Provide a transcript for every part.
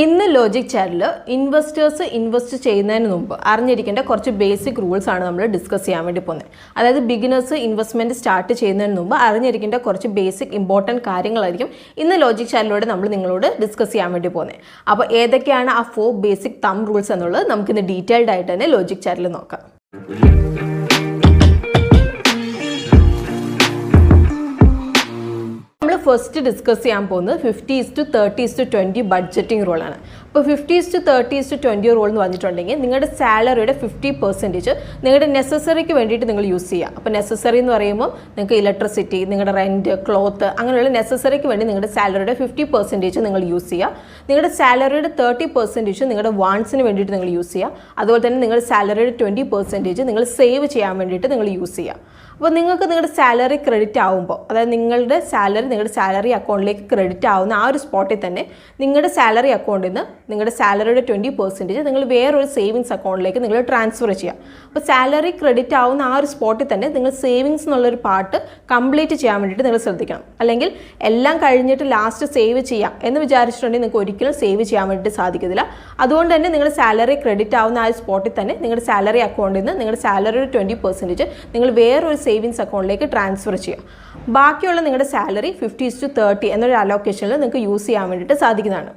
ഇന്ന് ലോജിക് ചാറ്റിൽ investors invest ചെയ്യുന്നതിന് മുമ്പ് അറിഞ്ഞിരിക്കേണ്ട കുറച്ച് ബേസിക് റൂൾസ് ആണ് നമ്മൾ ഡിസ്കസ് ചെയ്യാൻ വേണ്ടി പോകുന്നത്. അതായത് ബിഗിനേഴ്സ് ഇൻവെസ്റ്റ്മെന്റ് സ്റ്റാർട്ട് ചെയ്യുന്നതിന് മുമ്പ് അറിഞ്ഞിരിക്കേണ്ട കുറച്ച് ബേസിക് ഇമ്പോർട്ടൻറ്റ് കാര്യങ്ങളായിരിക്കും ഇന്ന് ലോജിക് ചാറ്റിലൂടെ നമ്മൾ നിങ്ങളോട് ഡിസ്കസ് ചെയ്യാൻ വേണ്ടി പോകുന്നത്. അപ്പോൾ ഏതൊക്കെയാണ് ആ 4 ബേസിക് തം റൂൾസ് എന്നുള്ളത് നമുക്കിന്ന് ഡീറ്റെയിൽഡ് ആയിട്ട് തന്നെ ലോജിക് ചാറ്റിൽ നോക്കാം. ഫസ്റ്റ് ഡിസ്കസ് ചെയ്യാൻ പോകുന്നത് 50:30:20 ബഡ്ജറ്റിംഗ് റൂളാണ്. അപ്പോൾ 50:30:20 റൂൾ എന്ന് പറഞ്ഞിട്ടുണ്ടെങ്കിൽ നിങ്ങളുടെ സാലറിയുടെ 50% നിങ്ങളുടെ നെസസറിക്ക് വേണ്ടിയിട്ട് നിങ്ങൾ യൂസ് ചെയ്യുക. അപ്പോൾ നെസസറി എന്ന് പറയുമ്പോൾ നിങ്ങൾക്ക് ഇലക്ട്രിസിറ്റി, നിങ്ങളുടെ റെൻറ്റ്, ക്ലോത്ത് അങ്ങനെയുള്ള നെസസറിക്ക് വേണ്ടി നിങ്ങളുടെ സാലറിയുടെ 50% നിങ്ങൾ യൂസ് ചെയ്യുക. നിങ്ങളുടെ സാലറിയുടെ 30% നിങ്ങളുടെ വാണ്ട്സിന് വേണ്ടിയിട്ട് നിങ്ങൾ യൂസ് ചെയ്യുക. അതുപോലെ തന്നെ നിങ്ങളുടെ സാലറിയുടെ 20% നിങ്ങൾ സേവ് ചെയ്യാൻ വേണ്ടിയിട്ട് നിങ്ങൾ യൂസ് ചെയ്യുക. അപ്പോൾ നിങ്ങൾക്ക് നിങ്ങളുടെ സാലറി ക്രെഡിറ്റ് ആകുമ്പോൾ, അതായത് നിങ്ങളുടെ സാലറി അക്കൗണ്ടിലേക്ക് ക്രെഡിറ്റ് ആവുന്ന ആ ഒരു സ്പോട്ടിൽ തന്നെ നിങ്ങളുടെ സാലറി അക്കൗണ്ടിൽ നിന്ന് നിങ്ങളുടെ സാലറിയുടെ 20% നിങ്ങൾ വേറൊരു സേവിങ്സ് അക്കൗണ്ടിലേക്ക് നിങ്ങൾ ട്രാൻസ്ഫർ ചെയ്യുക. അപ്പോൾ സാലറി ക്രെഡിറ്റ് ആവുന്ന ആ ഒരു സ്പോട്ടിൽ തന്നെ നിങ്ങൾ സേവിങ്സ് എന്നുള്ളൊരു പാർട്ട് കംപ്ലീറ്റ് ചെയ്യാൻ വേണ്ടിയിട്ട് നിങ്ങൾ ശ്രദ്ധിക്കണം. അല്ലെങ്കിൽ എല്ലാം കഴിഞ്ഞിട്ട് ലാസ്റ്റ് സേവ് ചെയ്യാം എന്ന് വിചാരിച്ചിട്ടുണ്ടെങ്കിൽ നിങ്ങൾക്ക് ഒരിക്കലും സേവ് ചെയ്യാൻ വേണ്ടിയിട്ട് സാധിക്കത്തില്ല. അതുകൊണ്ട് തന്നെ നിങ്ങളുടെ സാലറി ക്രെഡിറ്റ് ആവുന്ന ആ ഒരു സ്പോട്ടിൽ തന്നെ നിങ്ങളുടെ സാലറി അക്കൗണ്ടിൽ നിന്ന് നിങ്ങളുടെ സാലറിയുടെ 20% നിങ്ങൾ വേറൊരു സേവിങ്സ് അക്കൗണ്ടിലേക്ക് ട്രാൻസ്ഫർ ചെയ്യുക. ബാക്കിയുള്ള നിങ്ങളുടെ സാലറി 50:30 എന്നൊരു അലോക്കേഷനിൽ നിങ്ങൾക്ക് യൂസ് ചെയ്യാൻ വേണ്ടിയിട്ട് സാധിക്കുന്നതാണ്.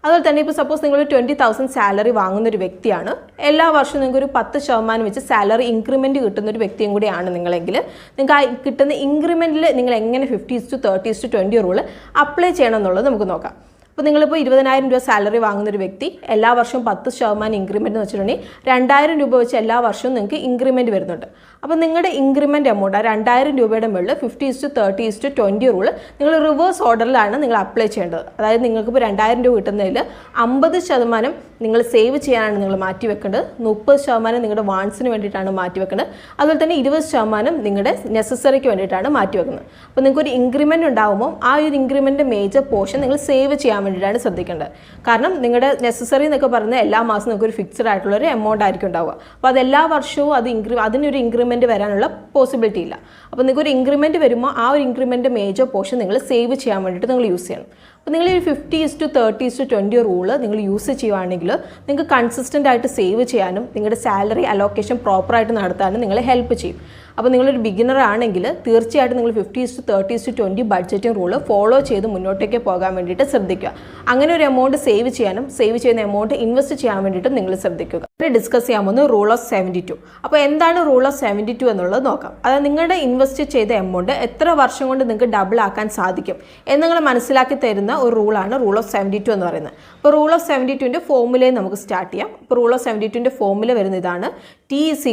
അതുപോലെ തന്നെ ഇപ്പോൾ സപ്പോസ് നിങ്ങൾ 20,000 സാലറി വാങ്ങുന്ന ഒരു വ്യക്തിയാണ്, എല്ലാ വർഷവും നിങ്ങൾക്ക് ഒരു 10% വെച്ച് സാലറി ഇൻക്രിമെൻറ്റ് കിട്ടുന്ന ഒരു വ്യക്തിയും കൂടിയാണ് നിങ്ങളെങ്കിൽ നിങ്ങൾക്ക് ആ കിട്ടുന്ന ഇൻക്രിമെൻറ്റിൽ നിങ്ങൾ എങ്ങനെ 50:30:20 റൂൾ അപ്ലൈ ചെയ്യണം എന്നുള്ളത് നമുക്ക് നോക്കാം. അപ്പോൾ നിങ്ങളിപ്പോൾ 20,000 രൂപ സാലറി വാങ്ങുന്നൊരു വ്യക്തി എല്ലാ വർഷവും 10% ഇൻക്രിമെൻറ്റ് എന്ന് വെച്ചിട്ടുണ്ടെങ്കിൽ 2,000 രൂപ വെച്ച് എല്ലാ വർഷവും നിങ്ങൾക്ക് ഇൻക്രിമെൻറ്റ് വരുന്നുണ്ട്. അപ്പോൾ നിങ്ങളുടെ ഇൻക്രിമെൻറ്റ് എമൗണ്ട് ആ 2,000 രൂപയുടെ മുകളിൽ 50:30:20 റൂൾ നിങ്ങൾ റിവേഴ്സ് ഓർഡറിലാണ് നിങ്ങൾ അപ്ലൈ ചെയ്യേണ്ടത്. അതായത് നിങ്ങൾക്കിപ്പോൾ 2,000 രൂപ കിട്ടുന്നതിൽ 50% നിങ്ങൾ സേവ് ചെയ്യാനാണ് നിങ്ങൾ മാറ്റി വെക്കേണ്ടത്, 30% നിങ്ങളുടെ വാണ്ട്സിന് വേണ്ടിയിട്ടാണ് മാറ്റി വെക്കേണ്ടത്, അതുപോലെ തന്നെ 20% നിങ്ങളുടെ നെസസറിക്ക് വേണ്ടിയിട്ടാണ് മാറ്റി വെക്കുന്നത്. അപ്പോൾ നിങ്ങൾക്കൊരു ഇൻക്രിമെൻറ്റ് ഉണ്ടാകുമ്പോൾ ആ ഒരു ഇൻക്രിമെൻറ്റ് മേജർ പോർഷൻ നിങ്ങൾ സേവ് ചെയ്യാൻ വേണ്ടിയിട്ടാണ് ശ്രദ്ധിക്കേണ്ടത്. കാരണം നിങ്ങളുടെ നെസസറി എന്നൊക്കെ പറയുന്നത് എല്ലാ മാസം നിങ്ങൾക്ക് ഒരു ഫിക്സഡ് ആയിട്ടുള്ളൊരു എമൗണ്ട് ആയിരിക്കും ഉണ്ടാവുക. അപ്പോൾ അത് എല്ലാ വർഷവും അതിനൊരു ഇൻക്രിമെൻറ്റ് വരാനുള്ള പോസിബിലിറ്റി ഇല്ല. അപ്പോൾ നിങ്ങൾക്ക് ഒരു ഇൻക്രിമെൻറ്റ് വരുമ്പോൾ ആ ഒരു ഇൻക്രിമെൻറ്റ് മേജർ പോർഷൻ നിങ്ങൾ സേവ് ചെയ്യാൻ വേണ്ടിയിട്ട് നിങ്ങൾ യൂസ് ചെയ്യണം. അപ്പോൾ നിങ്ങൾ ഈ 50:30:20 റൂള് നിങ്ങൾ യൂസ് ചെയ്യുകയാണെങ്കിൽ നിങ്ങൾക്ക് കൺസിസ്റ്റൻ്റ് ആയിട്ട് സേവ് ചെയ്യാനും നിങ്ങളുടെ സാലറി അലോക്കേഷൻ പ്രോപ്പറായിട്ട് നടത്താനും നിങ്ങളെ ഹെൽപ്പ് ചെയ്യും. അപ്പോൾ നിങ്ങളൊരു ബിഗിനർ ആണെങ്കിൽ തീർച്ചയായിട്ടും നിങ്ങൾ 50:30:20 ബഡ്ജറ്റിംഗ് റൂള് ഫോളോ ചെയ്ത് മുന്നോട്ടേക്ക് പോകാൻ വേണ്ടിയിട്ട് ശ്രദ്ധിക്കുക. അങ്ങനെ ഒരു എമൗണ്ട് സേവ് ചെയ്യാനും സേവ് ചെയ്യുന്ന എമൗണ്ട് ഇൻവെസ്റ്റ് ചെയ്യാൻ വേണ്ടിയിട്ട് നിങ്ങൾ ശ്രദ്ധിക്കുക. ഡിസ്കസ് ചെയ്യാൻ പോകുന്നത് റൂൾ ഓഫ് 72. അപ്പോൾ എന്താണ് റൂൾ ഓഫ് 72 എന്നുള്ളത് നോക്കാം. അതായത് നിങ്ങളുടെ ഇൻവെസ്റ്റ് ചെയ്ത എമൗണ്ട് എത്ര വർഷം കൊണ്ട് നിങ്ങൾക്ക് ഡബിൾ ആക്കാൻ സാധിക്കും എന്ന് നിങ്ങൾ മനസ്സിലാക്കി തരുന്ന ഒരു റൂളാണ് റൂൾ ഓഫ് 72 എന്ന് പറയുന്നത്. അപ്പോൾ റൂൾ ഓഫ് 72ൻ്റെ ഫോർമുലയും നമുക്ക് സ്റ്റാർട്ട് ചെയ്യാം. അപ്പോൾ റൂൾ ഓഫ് 72ൻ്റെ ഫോർമുല വരുന്ന ഇതാണ്: T =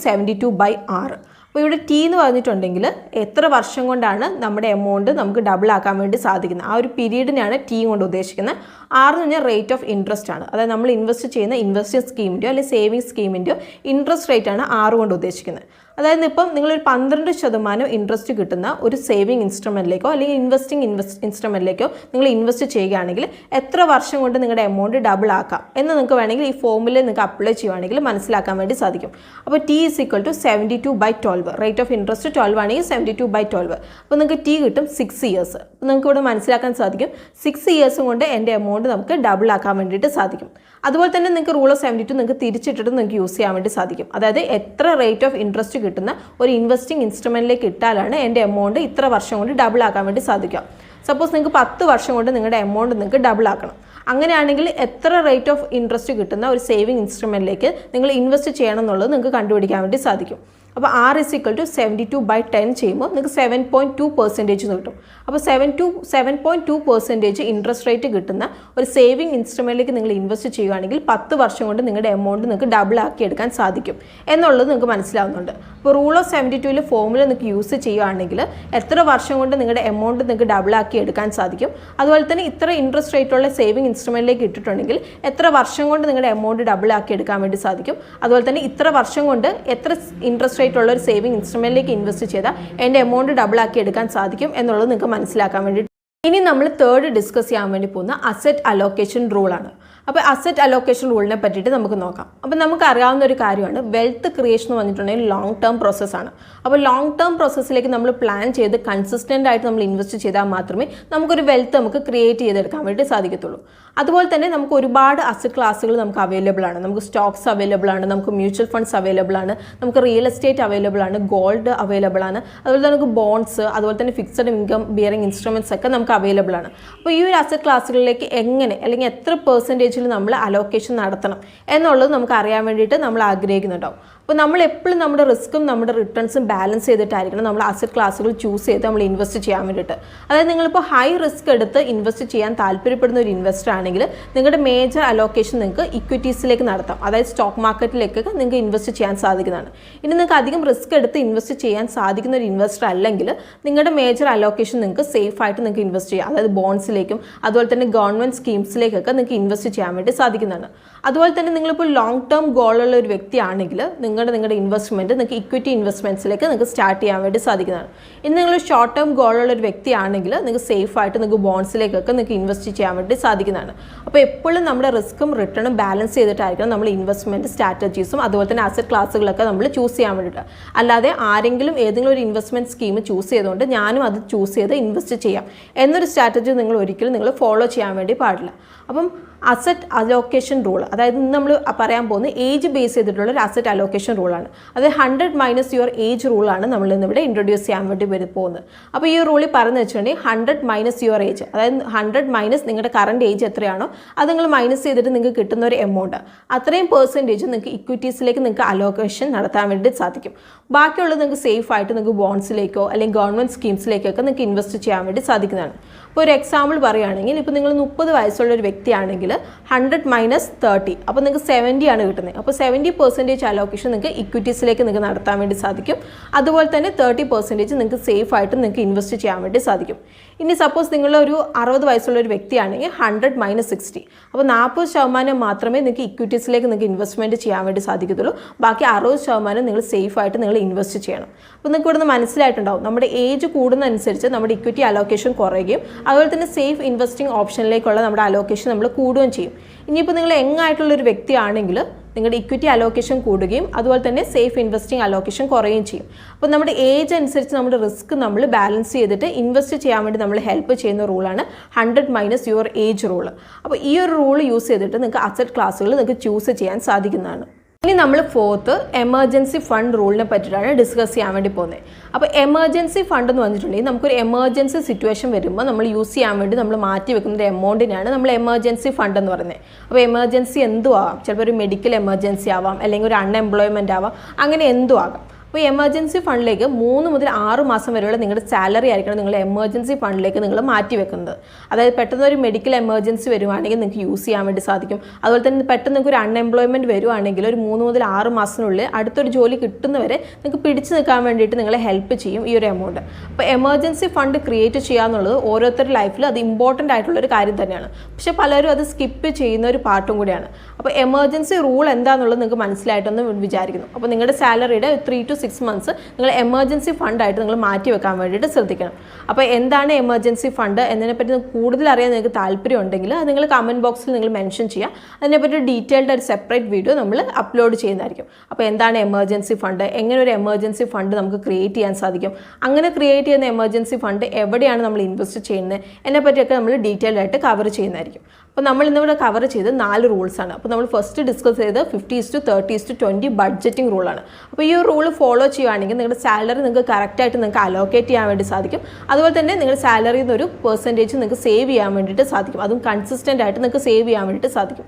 72/6. അപ്പോൾ ഇവിടെ ടി എന്ന് പറഞ്ഞിട്ടുണ്ടെങ്കിൽ എത്ര വർഷം കൊണ്ടാണ് നമ്മുടെ എമൗണ്ട് നമുക്ക് ഡബിൾ ആക്കാൻ വേണ്ടി സാധിക്കുന്നത്, ആ ഒരു പീരീഡിനെയാണ് ടി കൊണ്ട് ഉദ്ദേശിക്കുന്നത്. 6 എന്ന് പറഞ്ഞാൽ റേറ്റ് ഓഫ് ഇൻട്രസ്റ്റ് ആണ്. അതായത് നമ്മൾ ഇൻവെസ്റ്റ് ചെയ്യുന്ന ഇൻവെസ്റ്റ്മെൻറ്റ് സ്കീമിൻ്റെയോ അല്ലെങ്കിൽ സേവിങ്സ് സ്കീമിൻ്റെയോ ഇൻട്രസ്റ്റ് റേറ്റ് ആണ് 6 കൊണ്ട് ഉദ്ദേശിക്കുന്നത്. അതായത് ഇപ്പം നിങ്ങളൊരു 12% ഇൻട്രസ്റ്റ് കിട്ടുന്ന ഒരു സേവിങ് ഇൻസ്ട്രുമെൻറ്റിലേക്കോ അല്ലെങ്കിൽ ഇൻവെസ്റ്റിംഗ് ഇൻസ്ട്രുമെൻറ്റിലേക്കോ നിങ്ങൾ ഇൻവെസ്റ്റ് ചെയ്യുകയാണെങ്കിൽ എത്ര വർഷം കൊണ്ട് നിങ്ങളുടെ എമൗണ്ട് ഡബിൾ ആക്കാം എന്ന് നിങ്ങൾക്ക് വേണമെങ്കിൽ ഈ ഫോർമുല നിങ്ങൾക്ക് അപ്ലൈ ചെയ്യുകയാണെങ്കിൽ മനസ്സിലാക്കാൻ വേണ്ടി സാധിക്കും. അപ്പോൾ T = 72/12. റേറ്റ് ഓഫ് ഇൻട്രസ്റ്റ് 12 ആണെങ്കിൽ 72/12. അപ്പോൾ നിങ്ങൾക്ക് T കിട്ടും 6 ഇയേഴ്സ്. നിങ്ങൾക്ക് ഇവിടെ മനസ്സിലാക്കാൻ സാധിക്കും 6 ഇയേഴ്സ് കൊണ്ട് എൻ്റെ എമൗണ്ട് നമുക്ക് ഡബിൾ ആക്കാൻ വേണ്ടിയിട്ട് സാധിക്കും. അതുപോലെ തന്നെ നിങ്ങൾക്ക് റൂൾ ഓഫ് 72 നിങ്ങൾക്ക് തിരിച്ചിട്ടിട്ട് നിങ്ങൾക്ക് യൂസ് ചെയ്യാൻ വേണ്ടി സാധിക്കും. അതായത് എത്ര റേറ്റ് ഓഫ് ഇൻട്രസ്റ്റ് കിട്ടുന്ന ഒരു ഇൻവെസ്റ്റിംഗ് ഇൻസ്ട്രുമെൻറ്റിലേക്ക് ഇട്ടാലാണ് എൻ്റെ എമൗണ്ട് ഇത്ര വർഷം കൊണ്ട് ഡബിൾ ആക്കാൻ വേണ്ടി സാധിക്കുക. സപ്പോസ് നിങ്ങൾക്ക് 10 വർഷം കൊണ്ട് നിങ്ങളുടെ എമൗണ്ട് നിങ്ങൾക്ക് ഡബിൾ ആക്കണം. അങ്ങനെയാണെങ്കിൽ എത്ര റേറ്റ് ഓഫ് ഇൻട്രസ്റ്റ് കിട്ടുന്ന ഒരു സേവിങ് ഇൻസ്ട്രുമെൻറ്റിലേക്ക് നിങ്ങൾ ഇൻവെസ്റ്റ് ചെയ്യണം എന്നുള്ളത് നിങ്ങൾക്ക് കണ്ടുപിടിക്കാൻ വേണ്ടി സാധിക്കും. അപ്പോൾ R = 72/10 ചെയ്യുമ്പോൾ നിങ്ങൾക്ക് 7.2% കിട്ടും. അപ്പോൾ 7.2% ഇൻട്രസ്റ്റ് റേറ്റ് കിട്ടുന്ന ഒരു സേവിങ് ഇൻസ്ട്രുമെൻറ്റിലേക്ക് നിങ്ങൾ ഇൻവെസ്റ്റ് ചെയ്യുകയാണെങ്കിൽ 10 വർഷം കൊണ്ട് നിങ്ങളുടെ എമൗണ്ട് നിങ്ങൾക്ക് ഡബിൾ ആക്കി എടുക്കാൻ സാധിക്കും എന്നുള്ളത് നിങ്ങൾക്ക് മനസ്സിലാവുന്നുണ്ട്. അപ്പോൾ റൂൾ ഓഫ് 72ൽ ഫോർമുല നിങ്ങൾക്ക് യൂസ് ചെയ്യുകയാണെങ്കിൽ എത്ര വർഷം കൊണ്ട് നിങ്ങളുടെ എമൗണ്ട് നിങ്ങൾക്ക് ഡബിൾ ആക്കി എടുക്കാൻ സാധിക്കും, അതുപോലെ തന്നെ ഇത്ര ഇൻട്രസ്റ്റ് റേറ്റുള്ള സേവിങ് ഇൻസ്ട്രുമെൻറ്റിലേക്ക് ഇട്ടിട്ടുണ്ടെങ്കിൽ എത്ര വർഷം കൊണ്ട് നിങ്ങളുടെ എമൗണ്ട് ഡബിൾ ആക്കി എടുക്കാൻ വേണ്ടി സാധിക്കും, അതുപോലെ തന്നെ ഇത്ര വർഷം കൊണ്ട് എത്ര ഇൻട്രസ്റ്റ് ഉള്ള ഒരു സേവിങ് ഇൻസ്ട്രുമെൻറ്റിലേക്ക് ഇൻവെസ്റ്റ് ചെയ്താൽ എൻ്റെ എമൗണ്ട് ഡബിൾ ആക്കി എടുക്കാൻ സാധിക്കും എന്നുള്ളത് നിങ്ങൾക്ക് മനസ്സിലാക്കാൻ വേണ്ടി. ഇനി നമ്മൾ തേർഡ് ഡിസ്കസ് ചെയ്യാൻ വേണ്ടി പോകുന്ന അസറ്റ് അലോക്കേഷൻ റൂളാണ്. അപ്പോൾ അസറ്റ് അലോക്കേഷൻ റൂളിനെ പറ്റിയിട്ട് നമുക്ക് നോക്കാം. അപ്പോൾ നമുക്ക് അറിയാവുന്ന ഒരു കാര്യമാണ് വെൽത്ത് ക്രിയേഷൻ എന്ന് പറഞ്ഞിട്ടുണ്ടെങ്കിൽ ലോങ് ടേം പ്രോസസ്സാണ്. അപ്പോൾ ലോങ് ടേം പ്രോസസ്സിലേക്ക് നമ്മൾ പ്ലാൻ ചെയ്ത് കൺസിസ്റ്റൻ്റ് ആയിട്ട് നമ്മൾ ഇൻവെസ്റ്റ് ചെയ്താൽ മാത്രമേ നമുക്കൊരു വെൽത്ത് നമുക്ക് ക്രിയേറ്റ് ചെയ്തെടുക്കാൻ വേണ്ടി സാധിക്കത്തുള്ളൂ. അതുപോലെ തന്നെ നമുക്ക് ഒരുപാട് അസറ്റ് ക്ലാസ്സുകൾ നമുക്ക് അവൈലബിൾ ആണ്. നമുക്ക് സ്റ്റോക്സ് അവൈലബിൾ ആണ്, നമുക്ക് മ്യൂച്വൽ ഫണ്ട്സ് അവൈലബിൾ ആണ്, നമുക്ക് റിയൽ എസ്റ്റേറ്റ് അവൈലബിൾ ആണ്, ഗോൾഡ് അവൈലബിൾ ആണ്, അതുപോലെ തന്നെ നമുക്ക് ബോൺഡ്സ്, അതുപോലെ തന്നെ ഫിക്സഡ് ഇൻകം ബിയറിംഗ് ഇൻസ്ട്രുമെൻറ്റ്സ് ഒക്കെ നമുക്ക് അവൈലബിൾ ആണ്. അപ്പോൾ ഈ ഒരു അസറ്റ് ക്ലാസ്സുകളിലേക്ക് എങ്ങനെ അല്ലെങ്കിൽ എത്ര പെർസെൻറ്റേജിൽ നമ്മൾ അലോക്കേഷൻ നടത്തണം എന്നുള്ളത് നമുക്ക് അറിയാൻ വേണ്ടിയിട്ട് നമ്മൾ ആഗ്രഹിക്കുന്നുണ്ടാവും. അപ്പോൾ നമ്മൾ എപ്പോഴും നമ്മുടെ റിസ്ക്കും നമ്മുടെ റിട്ടേൺസും ബാലൻസ് ചെയ്തിട്ടായിരിക്കണം നമ്മൾ അസറ്റ് ക്ലാസ്സുകൾ ചൂസ് ചെയ്ത് നമ്മൾ ഇൻവെസ്റ്റ് ചെയ്യാൻ വേണ്ടിയിട്ട്. അതായത് നിങ്ങളിപ്പോൾ ഹൈ റിസ്ക് എടുത്ത് ഇൻവെസ്റ്റ് ചെയ്യാൻ താല്പര്യപ്പെടുന്ന ഒരു ഇൻവെസ്റ്റർ ആണെങ്കിൽ നിങ്ങളുടെ മേജർ അലോക്കേഷൻ നിങ്ങൾക്ക് ഇക്വിറ്റീസിലേക്ക് നടത്താം. അതായത് സ്റ്റോക്ക് മാർക്കറ്റിലേക്കൊക്കെ നിങ്ങൾക്ക് ഇൻവെസ്റ്റ് ചെയ്യാൻ സാധിക്കുന്നതാണ്. ഇനി നിങ്ങൾക്ക് അധികം റിസ്ക് എടുത്ത് ഇൻവെസ്റ്റ് ചെയ്യാൻ സാധിക്കുന്ന ഒരു ഇൻവെസ്റ്റർ അല്ലെങ്കിൽ നിങ്ങളുടെ മേജർ അലോക്കേഷൻ നിങ്ങൾക്ക് സേഫ് ആയിട്ട് നിങ്ങൾക്ക് ഇൻവെസ്റ്റ് ചെയ്യാം. അതായത് ബോൺഡ്സിലേക്കും അതുപോലെ തന്നെ ഗവൺമെൻറ് സ്കീംസിലേക്കൊക്കെ നിങ്ങൾക്ക് ഇൻവെസ്റ്റ് ചെയ്യാൻ വേണ്ടി സാധിക്കുന്നതാണ്. അതുപോലെ തന്നെ നിങ്ങളിപ്പോൾ ലോങ് ടേം ഗോളുള്ള ഒരു വ്യക്തിയാണെങ്കിൽ നിങ്ങളുടെ ഇൻവെസ്റ്റ്മെൻറ്റ് നിങ്ങൾക്ക് ഇക്വിറ്റി ഇൻവെസ്റ്റ്മെൻറ്റ്സിലേക്ക് നിങ്ങൾക്ക് സ്റ്റാർട്ട് ചെയ്യാൻ വേണ്ടി സാധിക്കുന്നതാണ്. ഇനി നിങ്ങൾ ഷോർട്ട് ടേം ഗോളുള്ള ഒരു വ്യക്തിയാണെങ്കിൽ നിങ്ങൾക്ക് സേഫ് ആയിട്ട് നിങ്ങൾക്ക് ബോൺഡ്സിലേക്കൊക്കെ നിങ്ങൾക്ക് ഇൻവെസ്റ്റ് ചെയ്യാൻ വേണ്ടി സാധിക്കുന്നതാണ്. അപ്പോൾ എപ്പോഴും നമ്മുടെ റിസ്ക്കും റിട്ടേണും ബാലൻസ് ചെയ്തിട്ടായിരിക്കണം നമ്മൾ ഇൻവെസ്റ്റ്മെൻറ്റ് സ്ട്രാറ്റജീസും അതുപോലെ തന്നെ അസറ്റ് ക്ലാസ്സുകളൊക്കെ നമ്മൾ ചൂസ് ചെയ്യാൻ വേണ്ടിയിട്ട്. അല്ലാതെ ആരെങ്കിലും ഏതെങ്കിലും ഒരു ഇൻവെസ്റ്റ്മെൻറ്റ് സ്കീം ചൂസ് ചെയ്തുകൊണ്ട് ഞാനും അത് ചൂസ് ചെയ്ത് ഇൻവെസ്റ്റ് ചെയ്യാം എന്നൊരു സ്ട്രാറ്റജി നിങ്ങൾ ഒരിക്കലും നിങ്ങൾ ഫോളോ ചെയ്യാൻ വേണ്ടി പാടില്ല. അപ്പം അസറ്റ് അലോക്കേഷൻ റൂൾ, അതായത് നമ്മൾ പറയാൻ പോകുന്ന ഏജ് ബേസ് ചെയ്തിട്ടുള്ള ഒരു അസറ്റ് അലോക്കേഷൻ റൂളാണ്. അതായത് 100 മൈനസ് യുവർ ഏജ് റൂളാണ് നമ്മൾ ഇന്നിവിടെ ഇൻട്രൊഡ്യൂസ് ചെയ്യാൻ വേണ്ടി പോകുന്നത്. അപ്പോൾ ഈ റൂളിൽ പറഞ്ഞു വെച്ചിട്ടുണ്ടെങ്കിൽ 100 മൈനസ് യുവർ ഏജ്, അതായത് 100 മൈനസ് നിങ്ങളുടെ കറണ്ട് ഏജ് എത്രയാണോ അത് നിങ്ങൾ മൈനസ് ചെയ്തിട്ട് നിങ്ങൾക്ക് കിട്ടുന്ന ഒരു എമൗണ്ട്, അത്രയും പെർസെൻറ്റേജ് നിങ്ങൾക്ക് ഇക്വിറ്റീസിലേക്ക് നിങ്ങൾക്ക് അലോക്കേഷൻ നടത്താൻ വേണ്ടി സാധിക്കും. ബാക്കിയുള്ളത് നിങ്ങൾക്ക് സേഫ് ആയിട്ട് നിങ്ങൾക്ക് ബോൺഡ്സിലേക്കോ അല്ലെങ്കിൽ ഗവൺമെൻറ് സ്കീംസിലേക്കൊക്കെ നിങ്ങൾക്ക് ഇൻവെസ്റ്റ് ചെയ്യാൻ വേണ്ടി സാധിക്കുന്നതാണ്. ഇപ്പോൾ ഒരു എക്സാമ്പിൾ പറയുകയാണെങ്കിൽ ഇപ്പോൾ നിങ്ങൾ 30 വയസ്സുള്ള ഒരു വ്യക്തിയാണെങ്കിൽ 100 മൈനസ് 30, അപ്പോൾ നിങ്ങൾക്ക് 70 ആണ് കിട്ടുന്നത്. അപ്പോൾ 70% അലോക്കേഷൻ നിങ്ങൾക്ക് ഇക്വിറ്റീസിലേക്ക് നിങ്ങൾക്ക് നടത്താൻ വേണ്ടി സാധിക്കും. അതുപോലെ തന്നെ 30% നിങ്ങൾക്ക് സേഫ് ആയിട്ട് നിങ്ങൾക്ക് ഇൻവെസ്റ്റ് ചെയ്യാൻ വേണ്ടി സാധിക്കും. ഇനി സപ്പോസ് നിങ്ങളൊരു 60 വയസ്സുള്ള ഒരു വ്യക്തിയാണെങ്കിൽ 100 മൈനസ് 60, അപ്പോൾ 40% മാത്രമേ നിങ്ങൾക്ക് ഇക്വിറ്റീസിലേക്ക് നിങ്ങൾക്ക് ഇൻവെസ്റ്റ്മെൻറ്റ് ചെയ്യാൻ വേണ്ടി സാധിക്കത്തുള്ളൂ. ബാക്കി 60% നിങ്ങൾ സേഫ് ആയിട്ട് നിങ്ങൾ ഇൻവെസ്റ്റ് ചെയ്യണം. അപ്പോൾ നിങ്ങൾക്ക് ഇവിടുന്ന് മനസ്സിലായിട്ടുണ്ടാവും നമ്മുടെ ഏജ് കൂടുന്നതനുസരിച്ച് നമ്മുടെ ഇക്വിറ്റി അലോക്കേഷൻ കുറയുകയും അതുപോലെ തന്നെ സേഫ് ഇൻവെസ്റ്റിംഗ് ഓപ്ഷനിലേക്കുള്ള നമ്മുടെ അലോക്കേഷൻ നമ്മൾ കൂടുകയും ചെയ്യും. ഇനിയിപ്പോൾ നിങ്ങൾ യങ്ങായിട്ടുള്ളൊരു വ്യക്തിയാണെങ്കിൽ നിങ്ങളുടെ ഇക്വിറ്റി അലോക്കേഷൻ കൂടുകയും അതുപോലെ തന്നെ സേഫ് ഇൻവെസ്റ്റിംഗ് അലോക്കേഷൻ കുറയുകയും ചെയ്യും. അപ്പോൾ നമ്മുടെ ഏജ് അനുസരിച്ച് നമ്മുടെ റിസ്ക് നമ്മൾ ബാലൻസ് ചെയ്തിട്ട് ഇൻവെസ്റ്റ് ചെയ്യാൻ വേണ്ടി നമ്മൾ ഹെൽപ്പ് ചെയ്യുന്ന റൂളാണ് 100 മൈനസ് യുവർ ഏജ് റൂൾ. അപ്പോൾ ഈ ഒരു റൂൾ യൂസ് ചെയ്തിട്ട് നിങ്ങൾക്ക് അസറ്റ് ക്ലാസ്സുകൾ നിങ്ങൾക്ക് ചൂസ് ചെയ്യാൻ സാധിക്കുന്നതാണ്. ഇനി നമ്മൾ ഫോർത്ത് എമർജൻസി ഫണ്ട് റൂളിനെ പറ്റിയിട്ടാണ് ഡിസ്കസ് ചെയ്യാൻ വേണ്ടി പോകുന്നത്. അപ്പോൾ എമർജൻസി ഫണ്ട് എന്ന് പറഞ്ഞിട്ടുണ്ടെങ്കിൽ നമുക്കൊരു എമർജൻസി സിറ്റുവേഷൻ വരുമ്പോൾ നമ്മൾ യൂസ് ചെയ്യാൻ വേണ്ടി നമ്മൾ മാറ്റി വെക്കുന്ന ഒരു എമൗണ്ടിനാണ് നമ്മൾ എമർജൻസി ഫണ്ട് എന്ന് പറയുന്നത്. അപ്പോൾ എമർജൻസി എന്തും ആവാം, ചിലപ്പോൾ ഒരു മെഡിക്കൽ എമർജൻസി ആവാം, അല്ലെങ്കിൽ ഒരു അൺഎംപ്ലോയ്മെൻ്റ് ആവാം, അങ്ങനെ എന്തും ആകാം. അപ്പോൾ എമർജൻസി ഫണ്ടിലേക്ക് 3 മുതൽ 6 മാസം വരെയുള്ള നിങ്ങളുടെ സാലറി ആയിരിക്കണം നിങ്ങൾ എമർജൻസി ഫണ്ടിലേക്ക് നിങ്ങൾ മാറ്റി വെക്കുന്നത്. അതായത് പെട്ടെന്ന് ഒരു മെഡിക്കൽ എമർജൻസി വരുവാണെങ്കിൽ നിങ്ങൾക്ക് യൂസ് ചെയ്യാൻ വേണ്ടി സാധിക്കും. അതുപോലെ തന്നെ പെട്ടെന്ന് നിങ്ങൾക്ക് ഒരു അൺഎംപ്ലോയ്മെൻറ്റ് വരുവാണെങ്കിൽ ഒരു 3 മുതൽ 6 മാസത്തിനുള്ളിൽ അടുത്തൊരു ജോലി കിട്ടുന്നവരെ നിങ്ങൾക്ക് പിടിച്ചു നിൽക്കാൻ വേണ്ടിയിട്ട് നിങ്ങളെ ഹെൽപ്പ് ചെയ്യും ഈ ഒരു എമൗണ്ട്. അപ്പോൾ എമർജൻസി ഫണ്ട് ക്രിയേറ്റ് ചെയ്യുക എന്നുള്ളത് ഓരോരുത്തരുടെ ലൈഫിൽ അത് ഇമ്പോർട്ടൻ്റ് ആയിട്ടുള്ളൊരു കാര്യം തന്നെയാണ്. പക്ഷേ പലരും അത് സ്കിപ്പ് ചെയ്യുന്ന ഒരു പാർട്ടും കൂടിയാണ്. അപ്പോൾ എമർജൻസി റൂൾ എന്താണെന്നുള്ളത് നിങ്ങൾക്ക് മനസ്സിലായിട്ടെന്ന് വിചാരിക്കുന്നു. അപ്പോൾ നിങ്ങളുടെ സാലറിയുടെ 3 to 6 months നിങ്ങൾ എമർജൻസി ഫണ്ടായിട്ട് നിങ്ങൾ മാറ്റി വെക്കാൻ വേണ്ടിയിട്ട് ശ്രദ്ധിക്കണം. അപ്പോൾ എന്താണ് എമർജൻസി ഫണ്ട് എന്നതിനെപ്പറ്റി കൂടുതൽ അറിയാൻ നിങ്ങൾക്ക് താല്പര്യം ഉണ്ടെങ്കിൽ അത് നിങ്ങൾ കമൻറ്റ് ബോക്സിൽ നിങ്ങൾ മെൻഷൻ ചെയ്യുക. അതിനെപ്പറ്റി ഡീറ്റെയിൽഡ് ഒരു സെപ്പറേറ്റ് വീഡിയോ നമ്മൾ അപ്ലോഡ് ചെയ്യുന്നതായിരിക്കും. അപ്പോൾ എന്താണ് എമർജൻസി ഫണ്ട്, എങ്ങനെ ഒരു എമർജൻസി ഫണ്ട് നമുക്ക് ക്രിയേറ്റ് ചെയ്യാൻ സാധിക്കും, അങ്ങനെ ക്രിയേറ്റ് ചെയ്യുന്ന എമർജൻസി ഫണ്ട് എവിടെയാണ് നമ്മൾ ഇൻവെസ്റ്റ് ചെയ്യുന്നത് എന്നെപ്പറ്റിയൊക്കെ നമ്മൾ ഡീറ്റെയിൽഡ് ആയിട്ട് കവർ ചെയ്യുന്നതായിരിക്കും. അപ്പോൾ നമ്മൾ ഇന്നിവിടെ കവർ ചെയ്ത് 4 റൂൾസാണ്. അപ്പോൾ നമ്മൾ ഫസ്റ്റ് ഡിസ്കസ് ചെയ്ത് 50:30:20 ബഡ്ജറ്റിംഗ് റൂളാണ്. അപ്പോൾ ഈ റൂൾ ഫോളോ ചെയ്യുകയാണെങ്കിൽ നിങ്ങളുടെ സാലറി നിങ്ങൾക്ക് കറക്റ്റായിട്ട് നിങ്ങൾക്ക് അലോക്കേറ്റ് ചെയ്യാൻ വേണ്ടി സാധിക്കും. അതുപോലെ തന്നെ നിങ്ങളുടെ സാലറിയിൽ നിന്നൊരു പെർസെൻറ്റേജ് നിങ്ങൾക്ക് സേവ് ചെയ്യാൻ വേണ്ടിയിട്ട് സാധിക്കും. അതും കൺസിസ്റ്റൻ്റ് ആയിട്ട് നിങ്ങൾക്ക് സേവ് ചെയ്യാൻ വേണ്ടിയിട്ട് സാധിക്കും.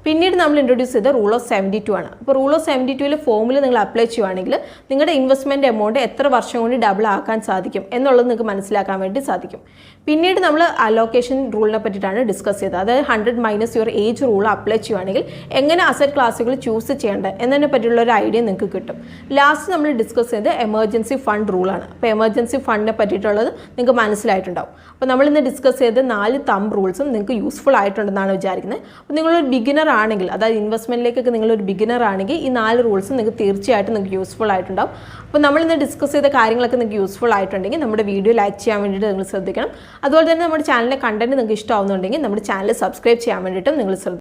പിന്നീട് നമ്മൾ ഇൻട്രൊഡ്യൂസ് ചെയ്ത റൂൾ ഓഫ് 72 ആണ്. അപ്പോൾ റൂൾ ഓഫ് 72 ഫോമിൽ നിങ്ങൾ അപ്ലൈ ചെയ്യുകയാണെങ്കിൽ നിങ്ങളുടെ ഇൻവെസ്റ്റ്മെൻറ്റ് എമൗണ്ട് എത്ര വർഷം കൊണ്ട് ഡബിൾ ആക്കാൻ സാധിക്കും എന്നുള്ളത് നിങ്ങൾക്ക് മനസ്സിലാക്കാൻ വേണ്ടി സാധിക്കും. പിന്നീട് നമ്മൾ അലോക്കേഷൻ റൂളിനെ പറ്റിയിട്ടാണ് ഡിസ്കസ് ചെയ്തത്. അതായത് 100 minus your age rule apply ചെയ്യുകയാണെങ്കിൽ എങ്ങനെ അസറ്റ് ക്ലാസ്സുകൾ ചൂസ് ചെയ്യേണ്ടത് എന്നതിനെ പറ്റിയുള്ള ഒരു ഐഡിയ നിങ്ങൾക്ക് കിട്ടും. ലാസ്റ്റ് നമ്മൾ ഡിസ്കസ് ചെയ്ത് എമർജൻസി ഫണ്ട് റൂളാണ്. അപ്പോൾ എമർജൻസി ഫണ്ടിനെ പറ്റിയിട്ടുള്ളത് നിങ്ങൾക്ക് മനസ്സിലായിട്ടുണ്ടാവും. അപ്പോൾ നമ്മളിന്ന് ഡിസ്കസ് ചെയ്ത് 4 തമ്പ് റൂൾസും നിങ്ങൾക്ക് യൂസ്ഫുൾ ആയിട്ടുണ്ടെന്നാണ് വിചാരിക്കുന്നത്. അപ്പോൾ നിങ്ങളൊരു ബിഗിനർ ആണെങ്കിൽ, അതായത് ഇൻവെസ്റ്റ്മെൻറ്റിലേക്കൊക്കെ നിങ്ങളൊരു ബിഗിനർ ആണെങ്കിൽ ഈ 4 റൂൾസും നിങ്ങൾക്ക് തീർച്ചയായിട്ടും നിങ്ങൾക്ക് യൂസ്ഫുൾ ആയിട്ടുണ്ടാവും. അപ്പോൾ നമ്മളിന്ന് ഡിസ്കസ് ചെയ്ത കാര്യങ്ങളൊക്കെ നിങ്ങൾക്ക് യൂസ്ഫുൾ ആയിട്ടുണ്ടെങ്കിൽ നമ്മുടെ വീഡിയോ ലൈക്ക് ചെയ്യാൻ വേണ്ടിയിട്ട് നിങ്ങൾ ശ്രദ്ധിക്കണം. അതുപോലെ തന്നെ നമ്മുടെ ചാനലിലെ കണ്ടന്റ് നിങ്ങൾക്ക് ഇഷ്ടമാവുന്നുണ്ടെങ്കിൽ നമ്മുടെ ചാനൽ സബ്സ്ക്രൈബ് ചെയ്യാൻ വേണ്ടിയിട്ടും നിങ്ങൾ ശ്രദ്ധിക്കണം.